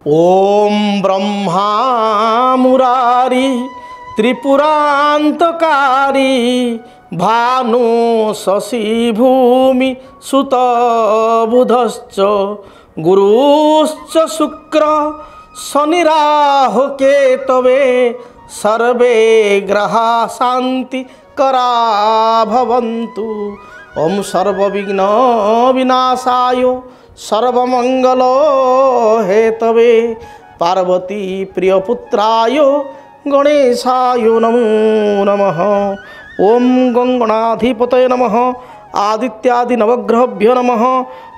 ओम ब्रह्मा मुरारी त्रिपुरांतकारी भानु शशि भूमि सुत बुधश्च गुरुश्च शुक्र शनिराहु केतवे सर्वे ग्रहा शांति करा भवन्तु। ओम सर्वविघ्न विनाशाय सर्वमंगल हेतवे पार्वती प्रियपुत्राय गणेशाय नमो नमः। ओम गंगणाधिपतये नमः। आदित्यादि नवग्रहभ्यो नमः।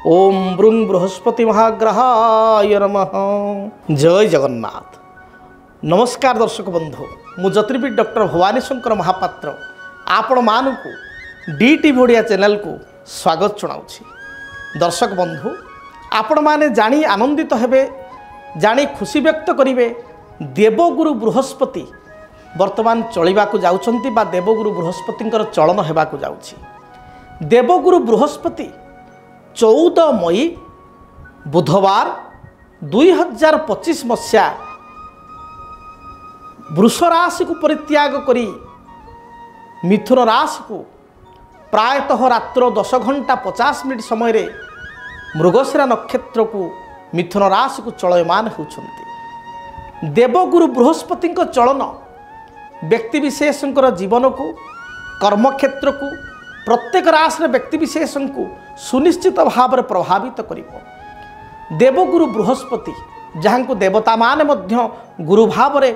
ओम ब्रुं बृहस्पति महाग्रहाय नमः। जय जगन्नाथ। नमस्कार दर्शक बंधु, मु ज्योतिर्विद डॉक्टर भवानी शंकर महापात्र आपण मानकु DTV ओडिया चैनल को स्वागत जनाऊँगी। दर्शक बंधु, आपण माने जानी आनंदित हेबे, जानी खुशी व्यक्त करिवे देवगुरु बृहस्पति वर्तमान चलिबाकु जाउछंती बा देवगुरु बृहस्पतिंकर चलन हेबाकु जाउछि। देवगुरु बृहस्पति 14 मई बुधवार 2025 मसीहा वृष राशि को परित्याग करी मिथुन राशि को प्रायतः रात्र 10:50 समय रे मृगशिरा नक्षत्र को मिथुन राशि को चलयमान होउछंती। देवगुरु बृहस्पति चलन व्यक्तिविशेष जीवन को कर्मक्षेत्र को प्रत्येक राशि व्यक्तिविशेष को सुनिश्चित भाव में प्रभावित करिवो। देवगुरु बृहस्पति जहाँ को देवता माने मध्य गुरु भाव में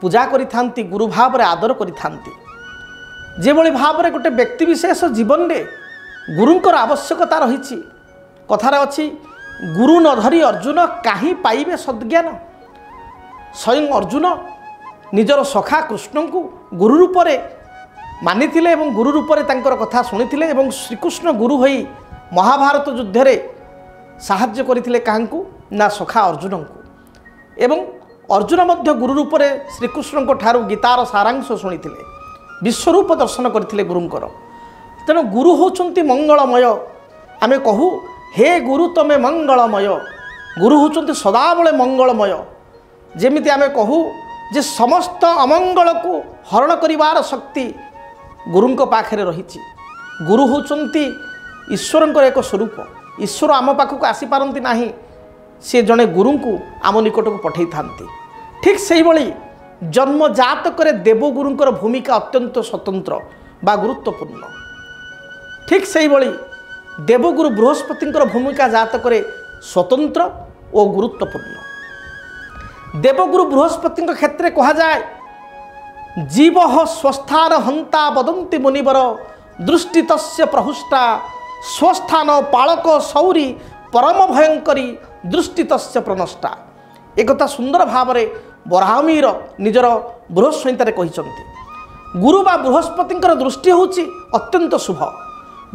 पूजा करिथांती, गुरु भाव में आदर करिथांती। जेभली भाव में गोटे व्यक्तिविशेष जीवन में गुरुंकर आवश्यकता रही। कथार अच्छी गुरु न धरी अर्जुन काहीं पाइबे सद्ज्ञान। स्वयं अर्जुन निजर सखा कृष्ण को गुरु रूप में मानिथिले एवं गुरु रूप में तांकर कथा शुणिथिले एवं श्रीकृष्ण गुरु होई महाभारत युद्ध रे साहाय्य करथिले काहांकु ना सखा अर्जुन को। एवं अर्जुन मध्य गुरु रूप में श्रीकृष्ण को ठारू गीतार सारांश शुणिथिले, विश्वरूप दर्शन करथिले गुरुंकर। तेणु गुरु होचंती मंगलमय। आमे कहू हे गुरु तमे मंगलमय। गुरु होचंती सदाबले मंगलमय। जेमिति आमे कहू जे समस्त अमंगल को हरण करिवार शक्ति गुरुंक पाखरे रहिछि। गुरु होचंती ईश्वरंकर एक स्वरूप। ईश्वर आम पाखक आसी पारंती नाही, से जने गुरु को आम निकट को पठै थांती। ठीक सेही भली जन्म जातक देवगुरुंकर भूमिका अत्यंत स्वतंत्र बा गुरुत्वपूर्ण। ठीक सेही भली देवगुरु बृहस्पतिंकर भूमिका जातक स्वतंत्र और गुरुत्वपूर्ण। देवगुरु बृहस्पति क्षेत्र में कहा जाए जीव स्वस्थान हंता वदंती मुनिवर दृष्टि तस्य प्रहुष्टा स्वस्थान पालक सौरी परम भयंकरी दृष्टि तस्य प्रनष्टा। एक सुंदर भाव में बराहमीर निजर बृहस्पति कहते गुरु बा बृहस्पति दृष्टि होची अत्यंत शुभ।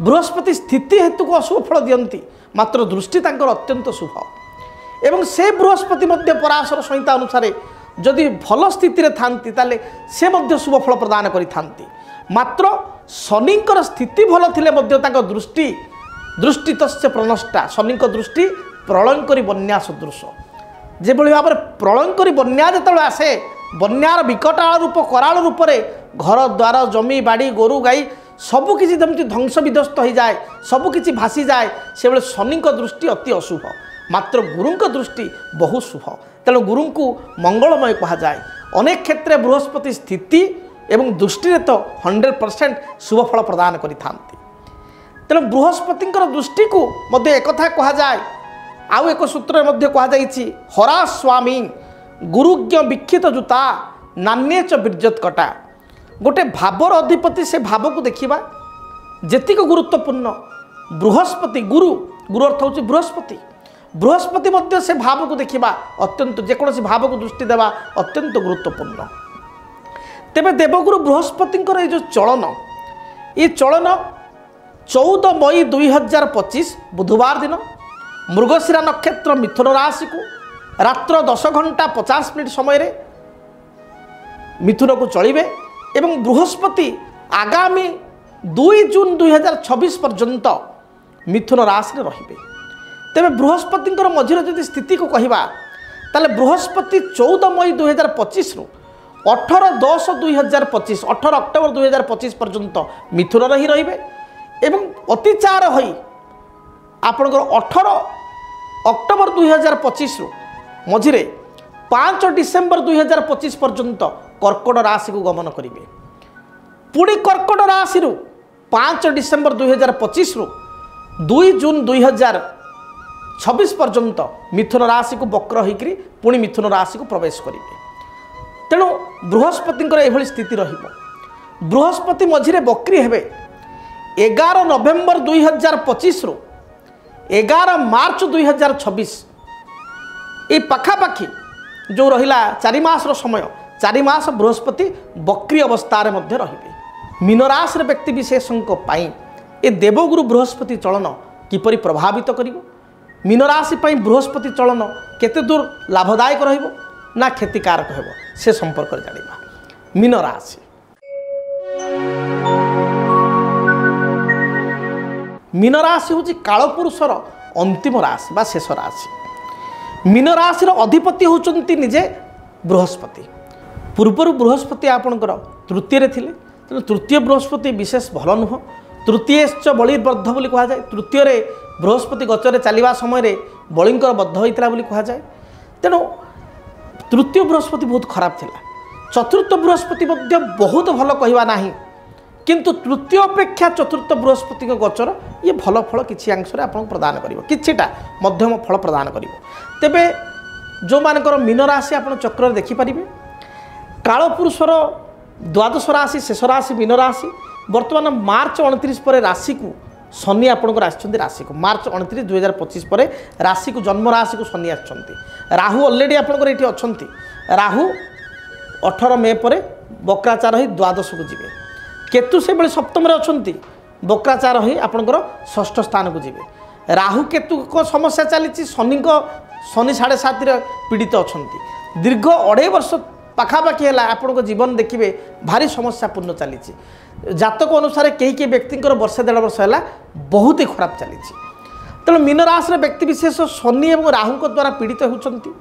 बृहस्पति स्थिति हेतु को अशुभ फल दियंती, मात्र दृष्टि तांकर अत्यंत शुभ। एवं से बृहस्पति मध्य पराशर संहिता अनुसार जदि भल स्थिति रे थांती ताले से मध्य शुभ फल प्रदान करि थांती। मात्र शनिंकर स्थिति भल थिले मध्य तांकर दृष्टि दृष्टि तस्य प्रनष्टा। शनिंकर दृष्टि प्रलयंकरी बन्या सदृश। जेभली भाव में प्रलयंकरी बन्या जेतବେଳେ आसे बन्यार विकटाल रूप कराल रूप में घर द्वार जमी बाड़ी गोरु गाई सबकि जमी ध्वंस विध्वस्त हो जाए, सबकि भासी जाए, से बेले शनि दृष्टि अति अशुभ। मात्र गुरु दृष्टि बहु शुभ। तेणु गुरु को मंगलमय कहा जाए। अनेक क्षेत्र में बृहस्पति स्थिति एवं दृष्टि तो 100% शुभ फल प्रदान करि थांती। तेणु बृहस्पति दृष्टि को मध्य एक कहा जाए। आउ एक सूत्र मध्य कहा जाइछि हरा स्वामी गुरुज्ञ विक्षित जूता नान्ये च बीर्जत कटा। गोटे भावर अधिपति से भाव को देखा जेतिक गुरुत्वपूर्ण बृहस्पति गुरु गुरु अर्थ होची बृहस्पति। बृहस्पति मध्य से भाव को देखा अत्यंत जेकोसी भाव को दृष्टि देवा अत्यंत गुरुत्वपूर्ण। तेबे देवगुरु बृहस्पति जो चलन ये चलन 14 मई 2025 बुधवार दिन मृगशिरा नक्षत्र मिथुन राशि को रात्र 10:50 समय रे मिथुन को चलिबे एवं बृहस्पति आगामी 2 जून 2026 पर्यंत मिथुन राशि रे रहिबे। तेबे बृहस्पति मझिर जदि स्थिति को कहवा ताले बृहस्पति 14 मई 2025 रु 18/10/2025 18 अक्टोबर 2025 पर्यंत मिथुन ही रहिबे एवं अतिचार होई आपणकर 18 अक्टोबर 2025 रु मझिरे 5 डिसेम्बर 2025 पर्यंत कर्कट राशि को गमन करेंगे। पुणी कर्कट राशि 5 डिसेम्बर 2025 रु 2 जून 2026 पर्यंत मिथुन राशि को वक्र होकर पुणी मिथुन राशि को प्रवेश करेंगे। तेणु बृहस्पति यह स्थिति रहिबो। बृहस्पति मझिरे वक्री हेबे 11 नवेम्बर 2025 रु 11 मार्च 2026 ये पाखापाखि जो रहिला 4 मास समय 4 मास बृहस्पति वक्री अवस्था मध्य रहिबे। मीन राशि व्यक्ति विशेषों ए देवगुरु बृहस्पति चलन किपरि प्रभावित करिवो, मीन राशि बृहस्पति चलन केते दूर लाभदायक रहिबो ना क्षतिकारक हेबो से संपर्क जानिबा। मीन राशि मीन राशि हूँ कालपुरुषर अंतिम राशि बा शेष राशि। मीन राशि अधिपति होचंती निजे बृहस्पति। पूर्वर बृहस्पति आपणकर तृतीय थिले, तेणु तृतीय बृहस्पति विशेष भल नुह। तृतीयश्च बलिर्बद्ध बोली कह जाए। तृतीय बृहस्पति गचरे चलवा समय बलिंकर बद्ध होता बोली कह जाए। तेणु तृतीय बृहस्पति बहुत खराब थिला। चतुर्थ बृहस्पति मध्य बहुत भल कहवा नहीं, किंतु तृतीय अपेक्षा चतुर्थ बृहस्पति गोचर ये भल फल किसी अंश आपको प्रदान कर किछिटा मध्यम फल प्रदान कर। तेबे जो मानकर मीन राशि आप चक्र देखिपारे कालपुरुषर द्वादश राशि शेष राशि मीन राशि। वर्तमान मार्च 29 पर राशि को शनि आपंकर आसछन्ति। राशि को मार्च 29 2025 पर राशि को जन्म राशि को शनि आसछन्ति। राहु ऑलरेडी आपंकर ये अच्छी। राहु 18 मे पर बक्राचार ही द्वादश को जीवे। केतु से बड़े सप्तम अच्छी बक्राचार ही आपंकर षष्ठ स्थान को जीवे। राहु केतु को समस्या चली शनि शनि 7.5 पीड़ित अच्छा दीर्घ 2.5 वर्ष पाखापाखि है आपण जीवन देखिए भारी समस्यापूर्ण चली। जातक अनुसार कई व्यक्ति वर्षे 1.5 वर्ष है बहुत ही खराब चली। तेणु मीन राशि व्यक्ति विशेष शनि और राहु द्वारा पीड़ित होती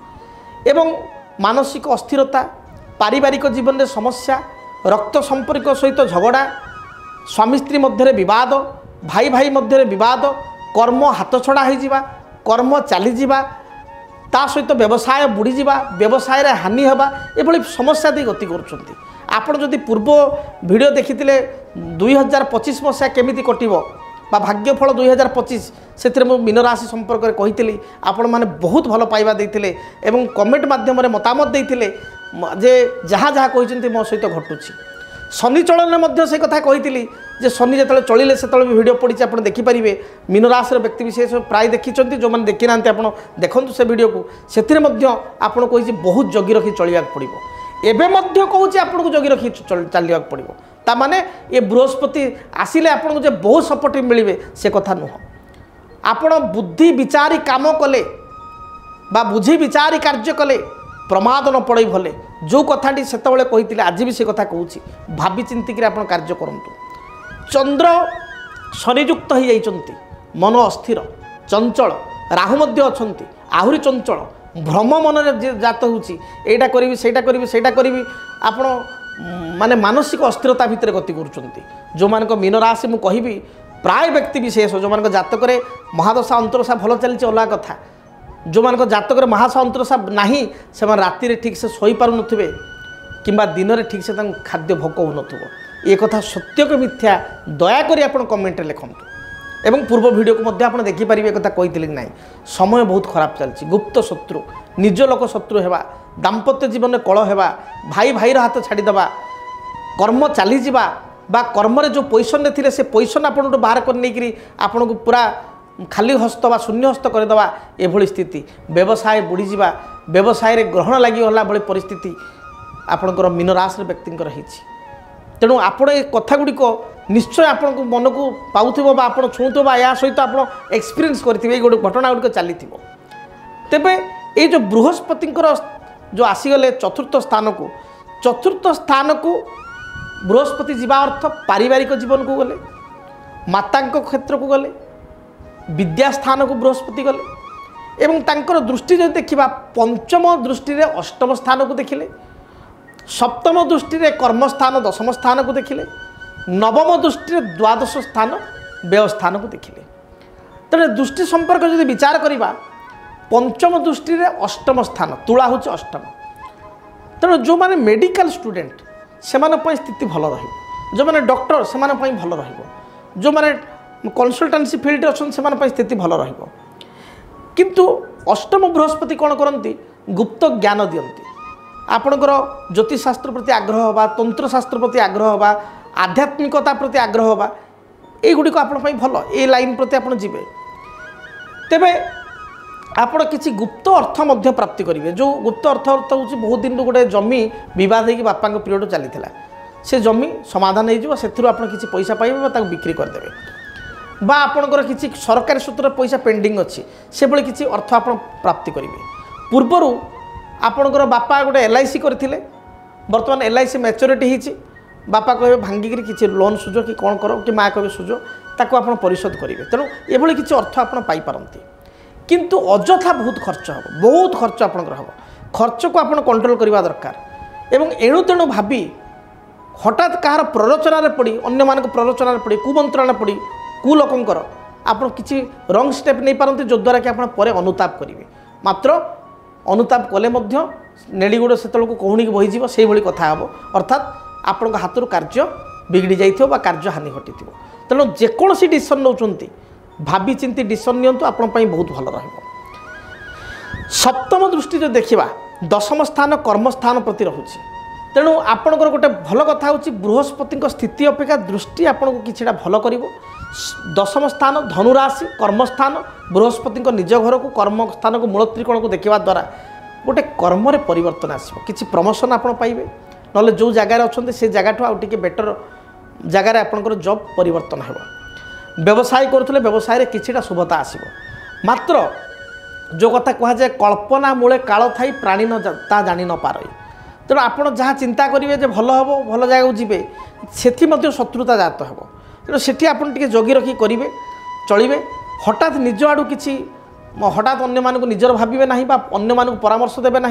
एवं मानसिक अस्थिरता, पारिवारिक जीवन में समस्या, रक्त संपर्क सहित झगड़ा, स्वामी स्त्री मध्य विवाद, भाई भाई मध्य विवाद, कर्म हाथ छड़ा हो, कर्म चलीजा, ता सहित व्यवसाय बुड़ीजा, व्यवसाय हानि होगा, ये समस्या दे गति कर। आपण जदि पूर्व वीडियो देखी 2025 मसीहा केमिति कटिबो बा भाग्यफल 2025 से मीन राशि संपर्क में कही आपण मैंने बहुत भल पाइबा देते एवं कमेंट माध्यम मतामत देते जे जहाँ जहाँ कहते मो सहित घटुची। शनि चलन में से कथा कही जे शनि जो चलिले से वीडियो पड़ी आप देखिपारे। मीन राशि व्यक्ति विशेष प्राय देखी जो मैंने देखी ना आप देखु से वीडियो को से आपड़ कही बहुत जगी रखी चलवा पड़ो। एबे मध्य कहूँ आपको जगी रखी चलवा पड़ो। ताने ये बृहस्पति आसिले आपको जे बहुत सपोर्ट मिले से कथा नुह। आपण बुद्धि विचारी काम कले बा बुझी विचारी कार्य कले प्रमाद न पड़े भले। जो कथाटी से कही आज भी से कथा कहूँ भावी चिंतिक आप कार्य करूँ। चंद्र शनियुक्त हो जाती, मन अस्थिर चंचल, राहु मध्य अच्छा आहरी चंचल, भ्रम मन जात होटा करी सेटा करी आपण माने मानसिक अस्थिरता भितर गति करुँच। जो मान मीन राशि मुझे कहि प्राय व्यक्ति विशेष जो मान जातक महादशा अंतरदशा भल चलती अलग कथा। जो मान जातक महादशा अंतरदशा नहीं से राति ठीक से शोई पार नुथिबे किंबा दिन में ठीक से खाद्य भोक हो नथुबो। ये कथा सत्य के मिथ्या दयाकोरी आप कमेंट लिखंतु। एवं पूर्व वीडियो को मध्य आप देखिपारे कथा कही ना। समय बहुत खराब चलती। गुप्त शत्रु, निज लोक शत्रु हेबा, दाम्पत्य जीवन में कलह हेबा, भाई भाईर हाथ छाड़ीदबा, कर्म चलीजा बा कर्म जो पोजिशन थे से पोजिशन आपको बाहर कर नहीं आपन को पूरा खाली हस्त बा शून्य हस्त करदेवा एभली स्थिति। व्यवसाय बुड़ीजा, व्यवसाय ग्रहण लगिगला भाई परिस्थिति आपणकर मीन राशि व्यक्ति रही। तेणु आपण ए कथा गुड़िक निश्चय आपण को मन को पाऊथिबो बा आपण छुंथबो या सहित आप एक्सपीरियंस करथिबे गोटे घटना गुड़िक चलीथिबो। तेबे ये जो बृहस्पति जो आसीगले चतुर्थ स्थान को बृहस्पति जीवा अर्थ पारिवारिक जीवन को गले, माता क्षेत्र को गले, विद्या स्थान को बृहस्पति गले एवं तांकर दृष्टि जो देखा पंचम दृष्टि रे अष्टम स्थान को देखिले, सप्तम दृष्टि रे कर्मस्थान दशम स्थान को देखिले, नवम दृष्टि रे द्वादश स्थान व्यय स्थान को देखिले। तेरे दृष्टि संपर्क जो विचार करवा पंचम दृष्टि रे अष्टम स्थान तुला हूँ अष्टम। तेणु जो मैंने मेडिकल स्टूडेंट से स्थिति भल रही, जो मैंने डॉक्टर से भल रही, जो मैंने कंसल्टेंसी फील्ड अच्छा से स्थिति भल रही। किंतु अष्टम बृहस्पति कौन करती गुप्त ज्ञान दियंती। आपणकर ज्योतिषशास्त्र प्रति आग्रह होगा, तंत्रशास्त्र प्रति आग्रह होगा, आध्यात्मिकता प्रति आग्रह होगा, युड़िक आप भल ए लाइन प्रति आप जी। तेबे आपण किसी गुप्त अर्थ मध्य प्राप्ति करेंगे। जो गुप्त अर्थ हूँ बहुत दिन गोटे जमी बद हो बापा पीरियड चली से जमी समाधान हो किसी पैसा पाइबे बिक्री करदे बा आपणकर किसी सरकारी सूत्र पैसा पेंडिंग अच्छी से भाई किसी अर्थ आप प्राप्ति करेंगे। पूर्वर आपणकर बापा गोटे LIC करते बर्तमान LIC मैच्योरिटी होती बापा कहे भांगिकी किसी लोन सुझ कि कौन कर कि माँ कहे सुझ ताको आप परिशोध करेंगे। तेणु ये किसी अर्थ आप पाइपारती किंतु अଯଥା बहुत खर्च हम, बहुत खर्च आपंकर हम। खर्च को आप कंट्रोल करवा दरकार एवं एणु तेणु भावी हठात कहार प्ररोचन पड़ी अन्य प्ररोचन पड़ी कुमंत्रणा पड़ी कु लोकंकर आप किसी रंग स्टेप नहीं पारती जो द्वारा कि आप अनुताप करेंगे। मात्र अनुताप कले नेड़ी गोड़ से कहूणी बहीज से भाई कथा हम अर्थात आपण हाथ कार्य बिगड़ी जाइए कार्य हानि घटी। तेणु जेकोसी डिसीजन नौकरी भावी चिंती डिसीजन नियंतु आपण बहुत भल रहिबो। सप्तम दृष्टि जो देखा दशम स्थान कर्मस्थान प्रति रहुछि। तेणु आपणकर गोटे भल कथा होछि बृहस्पति स्थिति अपेक्षा दृष्टि आपको किछिटा भल करिवो। दशम स्थान धनुराशि कर्मस्थान बृहस्पति निज घर को कर्म स्थान को मूल त्रिकोण को देखा द्वारा गोटे कर्म रे परिवर्तन आसो, किसी प्रमोशन आप पाइबे ना जो जगार अच्छा से जगह आउ टिके बेटर जगार आपंकर जॉब परिवर्तन हो। व्यवसाय करुले व्यवसाय रे किछिटा शुभता आसीबो। मात्र जो कथा कहुए कल्पना मूले काल थाई प्राणी न ता जानी न पारई। तेणु आपड़ जहाँ चिंता करेंगे जे भल हम भल जगह जी से शत्रुता जात हे। तेणु से आप जगी रखी करेंगे चलिए। हठात निज आड़ू किसी हठात अन्य मानक निजर भावे ना अन्य मानक परामर्श देवे ना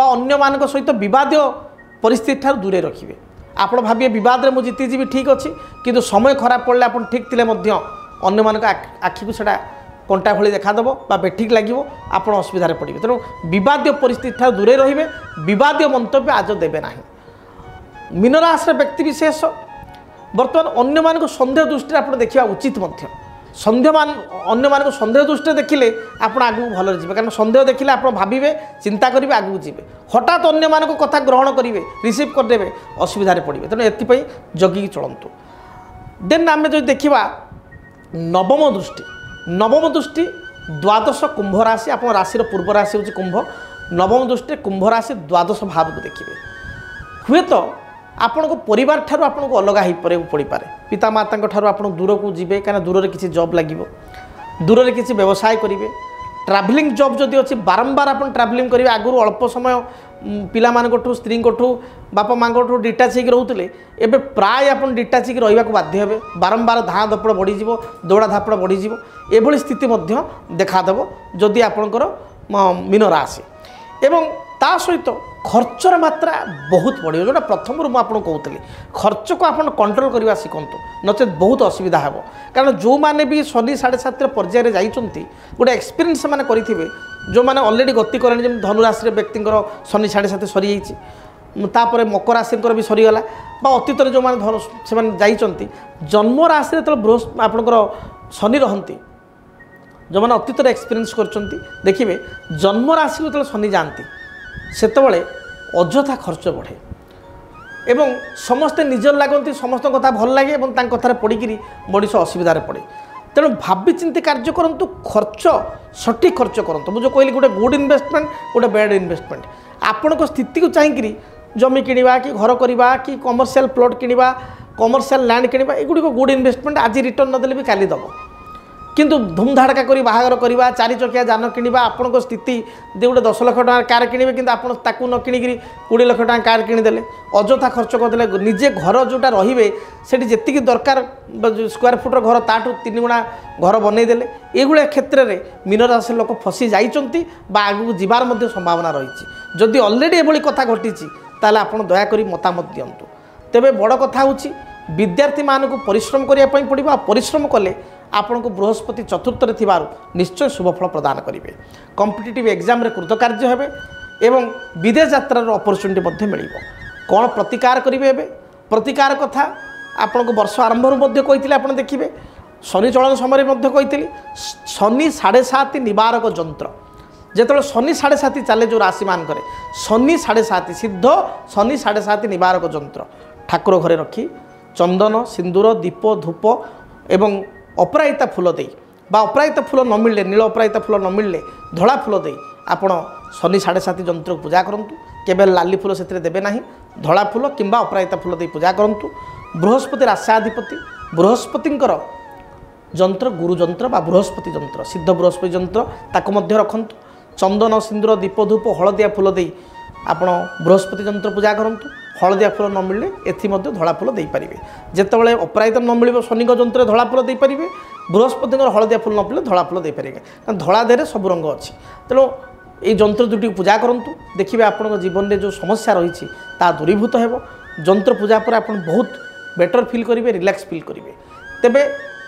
अन्य मान सहित विवाद परिस्थिति ठार दूरे रखिए। आप भाविए बद में जीतीजी ठीक अच्छे किंतु समय खराब पड़े आप ठीक थे अन्य मान आखि को सेटा कंटा भली देखादेव बा बेठिक लगे आप असुविधा पड़े। तेणु विवाद परिस्थिति ठार दूरे रे विवाद मंतव्य आज देवे ना। मीन राशि व्यक्ति विशेष बर्तमान अन्य मान सन्देह दृष्टि आप देखा उचित अन्य मान सन्देह दृष्टि देखिले आप आगू भल जी कारण सन्देह देखिले आप भावे चिंता करेंगे आगू जी। हठात अन्य मान कथा ग्रहण करेंगे रिसीव करदे असुविधा पड़े। तेणु ये जगिकी चलतु। देन आम जो देखा नवम दृष्टि द्वादश कुंभ राशि आप राशि पूर्व राशि हूँ कुंभ। नवम दृष्टि कुंभ राशि द्वादश भाव को देखिए। हुए तो आपण को परिवार ठारू आपन को अलग हो पड़ पारे। पिता माता ठारू आप दूर को जी कहीं दूर में किसी जॉब लगे दूर में किसी व्यवसाय करेंगे। ट्राभलिंग जॉब जदि अच्छी बारंबार आप ट्राभलिंग करेंगे। आगुरी अल्प समय पिला मानू स्त्री बापा माँ डिटाच हो रोते एवं प्राय आप डिटाच रहा बाध्य हे। बारंबार धाँ धपड़ बढ़ीज दौड़ा धापड़ बढ़ीज एभली स्थिति देखादेव जदि आपणकर मीन राशि। एवं ता सहित खर्चर मात्रा बहुत बढ़ जोटा प्रथम मुझे कहूली खर्च को आप कंट्रोल करने शिखु नचेत बहुत असुविधा हे। कारण जो मैंने भी शनि 7.5 पर्यायर जाइए गोटे एक्सपीरियंस से करेंगे जो मैंने अलरेडी गति कले जमी धनुराशि व्यक्ति शनि 7.5 सरी जापर मकर राशि भी सरीगला अतीत जो मैंने जाइए जन्म राशि जो बृहस्पति आपंकर शनि रहती जो मैंने अतीत एक्सपीरियंस कर देखिए जन्म राशि को शनि जाती सेतबले अଯଥା खर्च बढ़े एवं समस्ते निजर लगती समस्त कथा भल लगे कथार पड़ी मनीष असुविधा पड़े। तेणु भावी चिंती कार्य करूँ खर्च सठिक खर्च करूँ। मुझे कहली गोटे गुड इन्वेस्टमेंट गोटे बैड इन्वेस्टमेंट आपण स्थिति को चाहिए जमी किणवा कि घर करवा कि कमर्शियल प्लॉट किणवा कमर्शियल लैंड किणवा एगुड़ी गुड इन्वेस्टमेंट आज रिटर्न नदेले भी काली दब। किंतु धूमधाड़का करी बाहागर करवा 4 चकिया जान किणवा आपण स्थिति दे गोटे 10 लाख टका कार किणवे कि आपको न किणिक 20 लाख टका कार किणीदे अजथा खर्च करदे निजे घर जोटा रे से जी दरकार स्क्वायर फुटर घर ताठू 3 गुणा घर बनईदे ये क्षेत्र में मीन राशि लोक फसी जाइंट आगू जीवार संभावना रही जदि अलरेडी ये कथा घटी ताल आप दयाकोरी मतामत दिंतु तेरे बड़ कथा हूँ विद्यार्थी मानक परिश्रम करने पड़ो परिश्रम कले आपण को बृहस्पति चतुर्थ निश्चय शुभफल प्रदान करेंगे कॉम्पिटिटिव एग्जाम रे कृतकार्य हेबे एवं विदेश यात्रार अपॉर्चुनिटी मिल कौन प्रतिकार करेंगे एवं प्रतिकार कथा आपण को वर्ष आरंभ कही आप देखिए शनि चलन समय कही शनि 7.5 निवारक जंत्र जिते शनि 7.5 चले जो राशि मान करे शनि 7.5 सिद्ध शनि 7.5 निवारक जंत्र ठाकुर घरे रखी चंदन सिंदूर दीप धूप एवं अपराजिता फूल दे बा अपराजिता फूल न मिलले नील अपराजिता फूल न मिलले धड़ा फूल दे आपण शनि 7.5 जंत्र पूजा करंतु केवल लाली फूल से देवे ना धड़ा फूल किंबा अपराजिता फूल दे पूजा करंतु बृहस्पति राष्ट्राधिपति बृहस्पतिंकर जंत्र गुरु जंत्र बा बृहस्पति जंत्र सिद्ध बृहस्पति जंत्र ताको मध्य रखंतु चंदन सिंदूर दीप धूप हलदिया फूल दे आपण बृहस्पति जंत्र पूजा करंतु हलदिया फूल न मिलले एथि मध्य धड़ा फूल दे पारिबे जेतेबेले अपराजिता न मिलिबो शनि जंत्र धड़ा फूल दे पारिबे बृहस्पति हलदिया फूल न मिले धड़ा फूल दे पारिबे धड़ा देरे सब रंग अच्छी तेणु ये जंत्र दुटी पूजा करंतु देखिए आपण जीवन में जो समस्या रही ता दूरीभूत हेबो जंत्र पूजा पर आपण बहुत बेटर फील करेंगे रिलैक्स फील करेंगे तेबे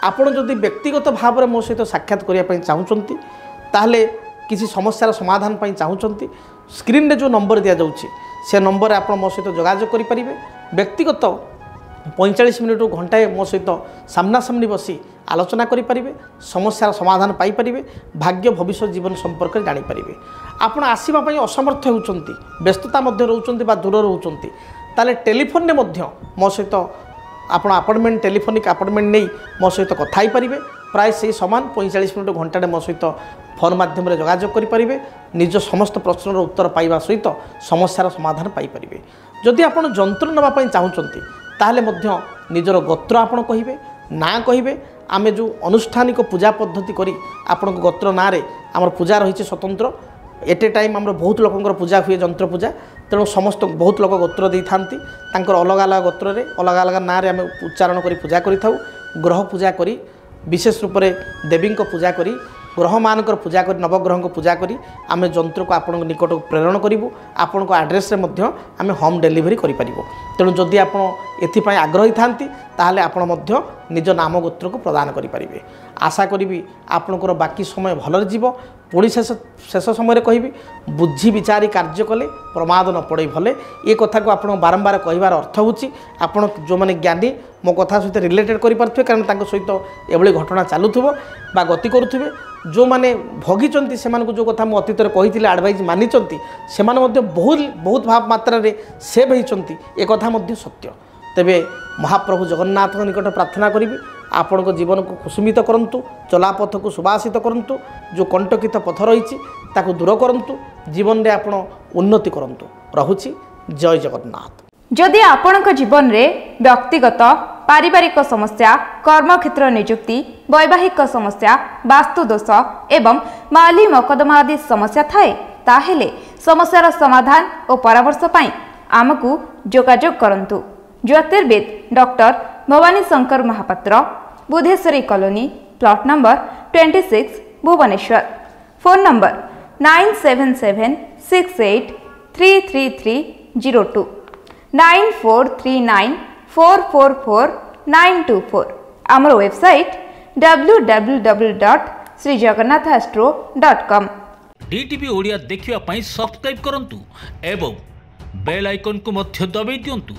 आपण जदि व्यक्तिगत भाव में मो सहित साक्षात करने चाहूँगी ताहले किसी समस्यार समाधान पाई चाहूँगी स्क्रीन रे जो नंबर दि जाऊँगी से नंबर आप मो सहित जोगाजोग करेंगे व्यक्तिगत 45 मिनिट घंटाए मो सहित सामना सामनी बसी आलोचना करेंगे समस्यार समाधान पाइपर भाग्य भविष्य जीवन संपर्क जानीपारे आपड़ आसवाई असमर्थ होती व्यस्तता रोचंती दूर रोचंती ताले टेलीफोन मो सहित आप अपॉइंटमेंट टेलीफोनिक अपॉइंटमेंट नहीं मो सहित कथा पारे प्राय से सामान 45 मिनिट घंटाटे मो सहित फोन माध्यम जोगाजोग करेंगे निज समस्त प्रश्नर उत्तर पाइबा सहित समस्यार समाधान पाइपर जदि आप जंत्र नापी चाहूँगी ताहले निजर गोत्र आपड़ कहे ना कहे आमे जो अनुष्ठानिक पूजा पद्धति करी आपण गोत्र ना रे आमर पूजा रही स्वतंत्र एट ए टाइम आम बहुत लोकंर पूजा हुए जंत्र पूजा तेणु समस्त बहुत लोक गोत्र दे था अलग अलग गोत्र रे अलग अलग ना रे आम उच्चारण करी पूजा करि थाउ ग्रह पूजा करी विशेष रूप से देवी पूजा करी ग्रह मानकर पूजा करी नवग्रह को पूजा करी आम जंत्र को आपण निकट प्रेरण करूँ आपण आड्रेस आम होम डिलीवरी करें तेणु जदि आप एथि आग्रही था ताहले आपण निज नाम गोत्र को प्रदान करें आशा करी आपणकर बाकी समय भल जीव पुणी शेष समय कहि बुझी विचारी कार्य कले प्रमाद न पड़े भले ये कथा को आप बारंबार कहबार अर्थ होची आपण जो माने ज्ञानी मो कथा सहित रिलेटेड करें कारण सहित एभली घटना चलुथबो बा गति करुथबे जो माने भोगिचंती से जो कथा मु अतीत कही आडभाइज मानिचंती से बहुत भाव मात्रा रे सेव होती एक कथा सत्य तेबे महाप्रभु जगन्नाथ निकट प्रार्थना करी आपण जीवन को कुसुमित करंतु चलापथ को सुबासित करंतु जो कंटकित पथ रही ताकू दूर करंतु जीवन रे आपण उन्नति करंतु रहुछि जय जगन्नाथ। जदि आपणक जीवन रे व्यक्तिगत पारिवारिक समस्या कर्मक्षेत्र नियुक्ति वैवाहिक समस्या वास्तु दोष एवं माली मकदमा आदि समस्या थाए ताहेले समस्यार समाधान और परामर्श पाई आमकु जोगाजोग करंतु। ज्योतिर्विद doctor Bhabani Shankar Mahapatra Budheswari colony plot number 26 Bhubaneswar phone number 9776833302 9439444924 आमर वेबसाइट www.srijagannathastro.com। डीटीवी ओडिया देखिवा पई सब्सक्राइब करंतु एवं बेल आइकन को मध्य दबाई दियंतु।